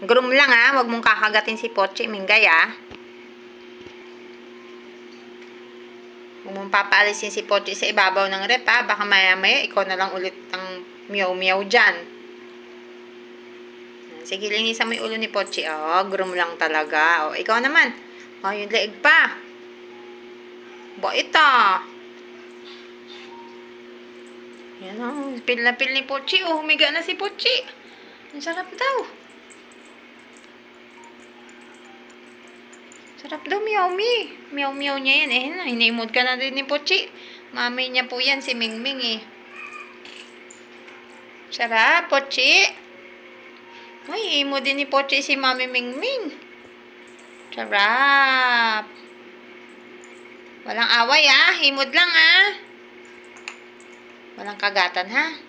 Groom lang ha. Huwag mong kakagatin si Pochi, Minggay ha. Huwag mong papaalisin si Pochi sa ibabaw ng rep ha. Baka maya-maya ikaw na lang ulit ang meow-meow dyan. Sige, linisan mo yung ulo ni Pochi. Oh, groom lang talaga. Oh, ikaw naman. Oh, yung leeg pa. Bait ah. Yan oh. Pil na pil ni Pochi. Oh, humiga na si Pochi. Ang sarap daw. Sarap daw, meow-me. Meow-meow niya yan. Eh, hinimod ka na din ni Pochi. Mami niya po yan, si Mingming eh. Sarap, Pochi. Ay, imo din ni Pochi si Mami Mingming. Sarap. Walang away ah. Himod lang ah. Walang kagatan ha.